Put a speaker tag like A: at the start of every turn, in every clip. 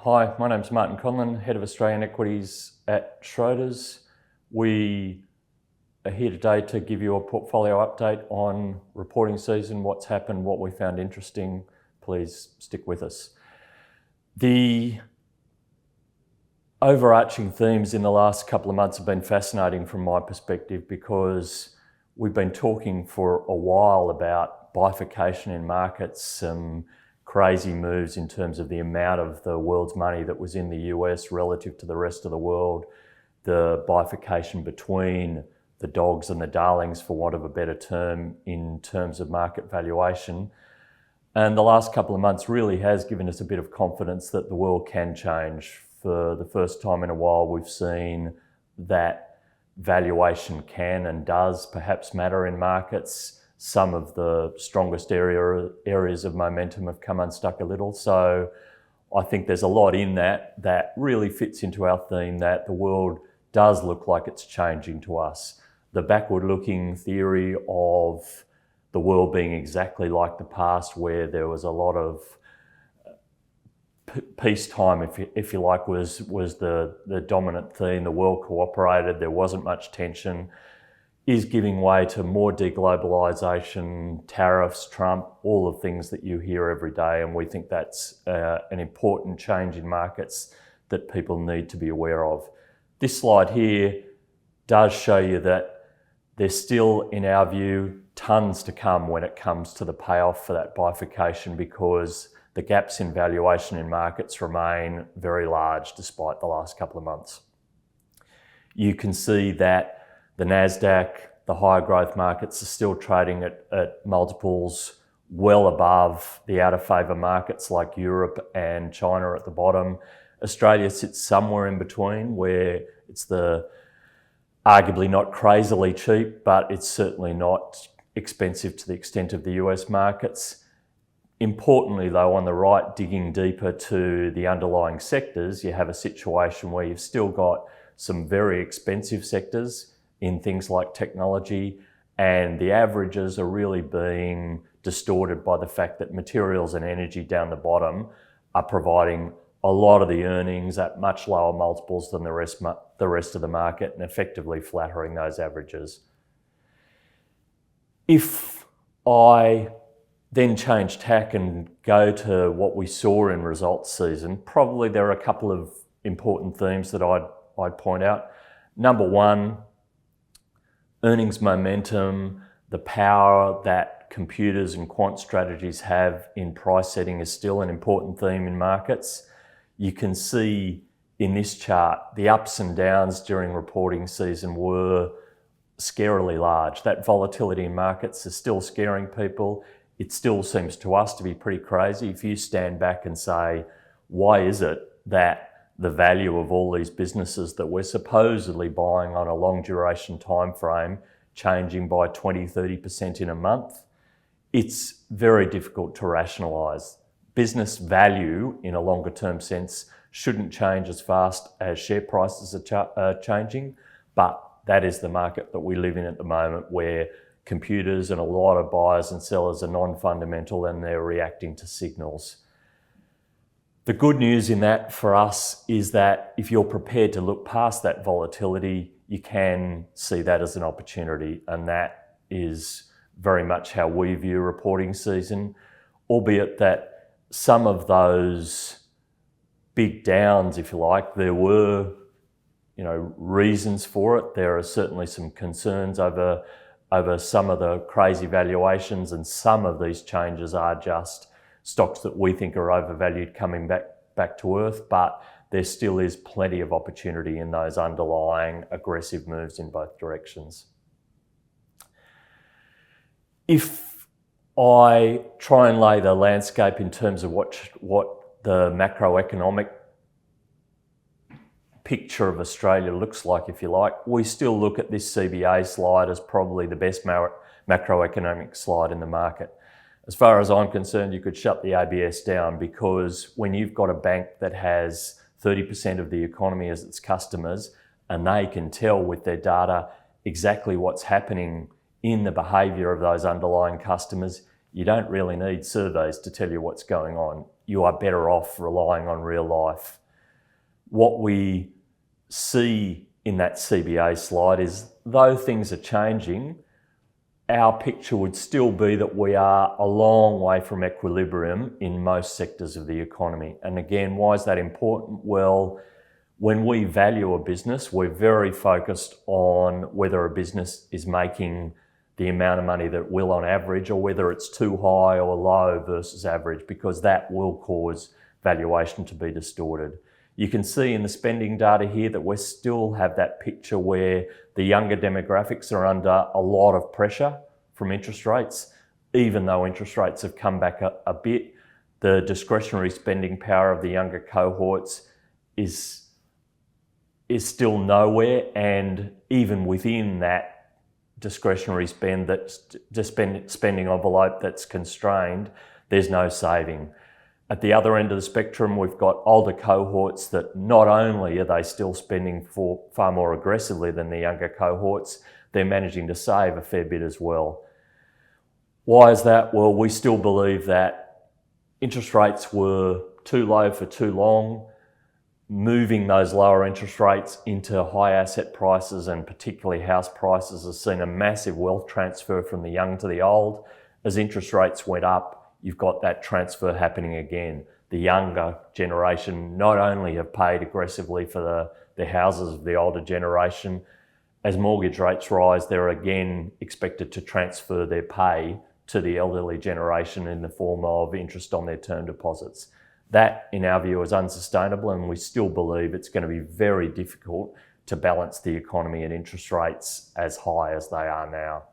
A: Hi, my name's Martin Conlon, Head of Australian Equities at Schroders. We are here today to give you a portfolio update on reporting season, what's happened, what we found interesting. Please stick with us. The overarching themes in the last couple of months have been fascinating from my perspective because we've been talking for a while about bifurcation in markets, some crazy moves in terms of the amount of the world's money that was in the US relative to the rest of the world, the bifurcation between the dogs and the darlings, for want of a better term, in terms of market valuation. And the last couple of months really has given us a bit of confidence that the world can change. For the first time in a while, we've seen that valuation can and does perhaps matter in markets. Some of the strongest areas of momentum have come unstuck a little. So I think there's a lot in that really fits into our theme that the world does look like it's changing to us. The backward-looking theory of the world being exactly like the past, where there was a lot of peacetime, if you like, was the dominant theme. The world cooperated, there wasn't much tension, is giving way to more deglobalization, tariffs, Trump, all the things that you hear every day. And we think that's an important change in markets that people need to be aware of. This slide here does show you that there's still, in our view, tons to come when it comes to the payoff for that bifurcation, because the gaps in valuation in markets remain very large despite the last couple of months. You can see that the NASDAQ, the higher growth markets, are still trading at multiples well above the out of favour markets like Europe and China at the bottom. Australia sits somewhere in between, where it's arguably not crazily cheap, but it's certainly not expensive to the extent of the US markets. Importantly though, on the right, digging deeper to the underlying sectors, you have a situation where you've still got some very expensive sectors in things like technology, and the averages are really being distorted by the fact that materials and energy down the bottom are providing a lot of the earnings at much lower multiples than the rest of the market, and effectively flattering those averages. If I then change tack and go to what we saw in results season, probably there are a couple of important themes that I'd point out. Number one, earnings momentum, the power that computers and quant strategies have in price setting is still an important theme in markets. You can see in this chart, the ups and downs during reporting season were scarily large. That volatility in markets is still scaring people. It still seems to us to be pretty crazy. If you stand back and say, why is it that the value of all these businesses that we're supposedly buying on a long duration time frame changing by 20-30% in a month? It's very difficult to rationalise. Business value in a longer term sense shouldn't change as fast as share prices are changing, but that is the market that we live in at the moment, where computers and a lot of buyers and sellers are non-fundamental and they're reacting to signals. The good news in that for us is that if you're prepared to look past that volatility, you can see that as an opportunity, and that is very much how we view reporting season, albeit that some of those big downs, if you like, there were reasons for it. There are certainly some concerns over some of the crazy valuations, and some of these changes are just stocks that we think are overvalued coming back to earth, but there still is plenty of opportunity in those underlying aggressive moves in both directions. If I try and lay the landscape in terms of what the macroeconomic picture of Australia looks like, if you like, we still look at this CBA slide as probably the best macroeconomic slide in the market. As far as I'm concerned, you could shut the ABS down, because when you've got a bank that has 30% of the economy as its customers, and they can tell with their data exactly what's happening in the behaviour of those underlying customers, you don't really need surveys to tell you what's going on. you are better off relying on real life. What we see in that CBA slide is, though things are changing, our picture would still be that we are a long way from equilibrium in most sectors of the economy. And again, why is that important? Well, when we value a business, we're very focused on whether a business is making the amount of money that it will on average, or whether it's too high or low versus average, because that will cause valuation to be distorted. You can see in the spending data here that we still have that picture where the younger demographics are under a lot of pressure from interest rates. Even though interest rates have come back a bit, the discretionary spending power of the younger cohorts is still nowhere, and even within that discretionary spend, spending envelope that's constrained, there's no saving. At the other end of the spectrum, we've got older cohorts that not only are they still spending far more aggressively than the younger cohorts, they're managing to save a fair bit as well. Why is that? Well, we still believe that interest rates were too low for too long. Moving those lower interest rates into high asset prices, and particularly house prices, has seen a massive wealth transfer from the young to the old. As interest rates went up, you've got that transfer happening again. The younger generation not only have paid aggressively for the houses of the older generation, as mortgage rates rise, they're again expected to transfer their pay to the elderly generation in the form of interest on their term deposits. That, in our view, is unsustainable, and we still believe it's going to be very difficult to balance the economy at interest rates as high as they are now.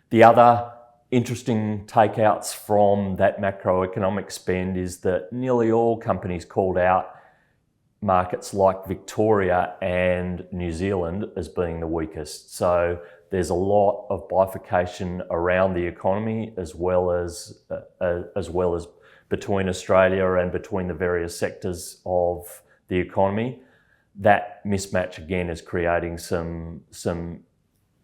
A: The other interesting takeouts from that macroeconomic spend is that nearly all companies called out markets like Victoria and New Zealand as being the weakest. So there's a lot of bifurcation around the economy, as well as between Australia and between the various sectors of the economy. That mismatch again is creating some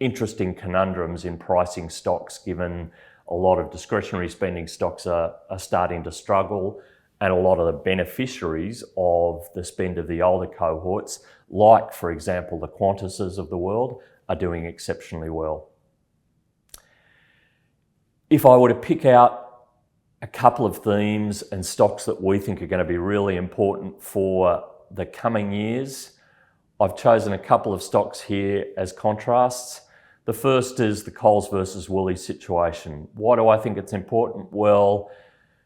A: interesting conundrums in pricing stocks, given a lot of discretionary spending stocks are starting to struggle, and a lot of the beneficiaries of the spend of the older cohorts, like for example the Qantases of the world, are doing exceptionally well. If I were to pick out a couple of themes and stocks that we think are going to be really important for the coming years, I've chosen a couple of stocks here as contrasts. The first is the Coles versus Woolies situation. Why do I think it's important? Well,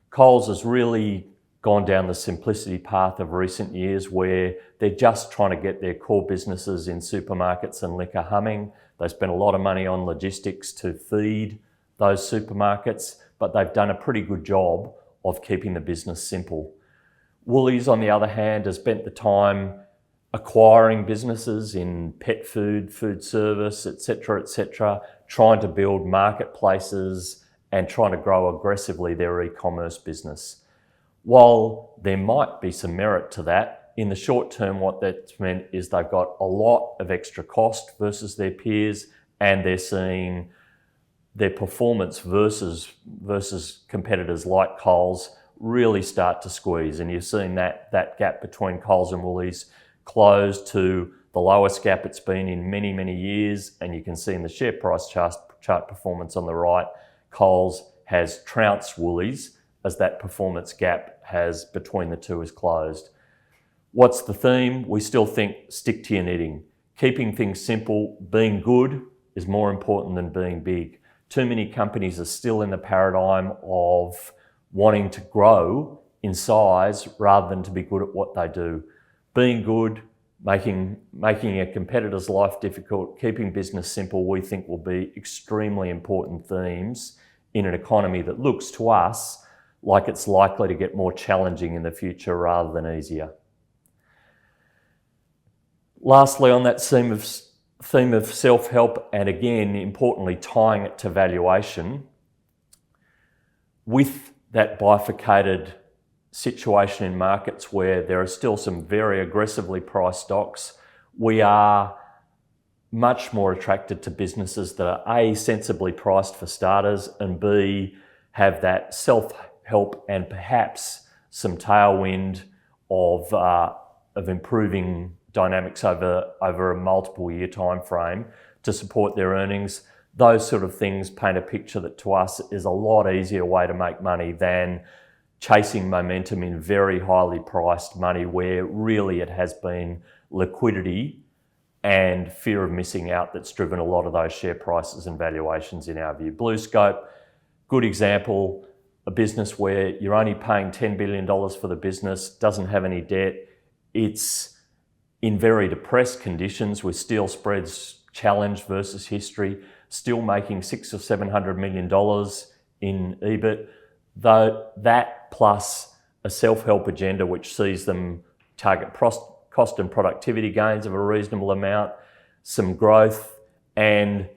A: Coles has really gone down the simplicity path of recent years, where they're just trying to get their core businesses in supermarkets and liquor humming. They spent a lot of money on logistics to feed those supermarkets, but they've done a pretty good job of keeping the business simple. Woolies, on the other hand, has spent the time acquiring businesses in pet food, food service, etc., trying to build marketplaces and trying to grow aggressively their e-commerce business. While there might be some merit to that, in the short term, what that's meant is they've got a lot of extra cost versus their peers, and they're seeing their performance versus competitors like Coles really start to squeeze. And you've seen that gap between Coles and Woolies close to the lowest gap it's been in many, many years. And you can see in the share price chart performance on the right, Coles has trounced Woolies as that performance gap has between the two is closed. What's the theme? We still think stick to your knitting. Keeping things simple, being good is more important than being big. Too many companies are still in the paradigm of wanting to grow in size rather than to be good at what they do. Being good, making a competitor's life difficult, keeping business simple, we think will be extremely important themes in an economy that looks to us like it's likely to get more challenging in the future rather than easier. Lastly, on that theme of self-help, and again, importantly, tying it to valuation, with that bifurcated situation in markets where there are still some very aggressively priced stocks, we are much more attracted to businesses that are A, sensibly priced for starters, and B, have that self-help self-help and perhaps some tailwind of improving dynamics over a multiple year time frame to support their earnings. Those sort of things paint a picture that to us is a lot easier way to make money than chasing momentum in very highly priced money where really it has been liquidity and fear of missing out that's driven a lot of those share prices and valuations in our view. BlueScope, good example, a business where you're only paying $10 billion for the business, doesn't have any debt. It's in very depressed conditions with steel spreads challenged versus history, still making $600 or $700 million in EBIT. Though that plus a self-help agenda which sees them target cost and productivity gains of a reasonable amount, some growth, and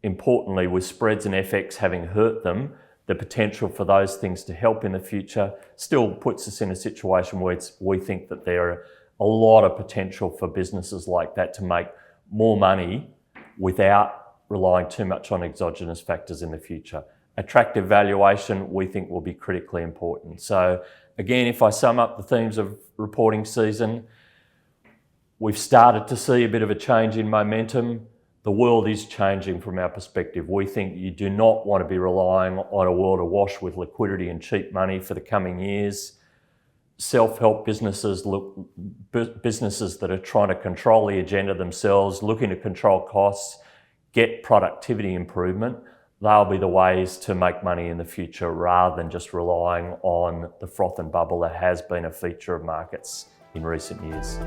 A: importantly with spreads and FX having hurt them, the potential for those things to help in the future still puts us in a situation where we think that there are a lot of potential for businesses like that to make more money without relying too much on exogenous factors in the future. Attractive valuation, we think, will be critically important. So again, if I sum up the themes of reporting season, we've started to see a bit of a change in momentum. The world is changing from our perspective. We think you do not want to be relying on a world awash with liquidity and cheap money for the coming years. Self-help businesses that are trying to control the agenda themselves, looking to control costs, get productivity improvement, they'll be the ways to make money in the future rather than just relying on the froth and bubble that has been a feature of markets in recent years.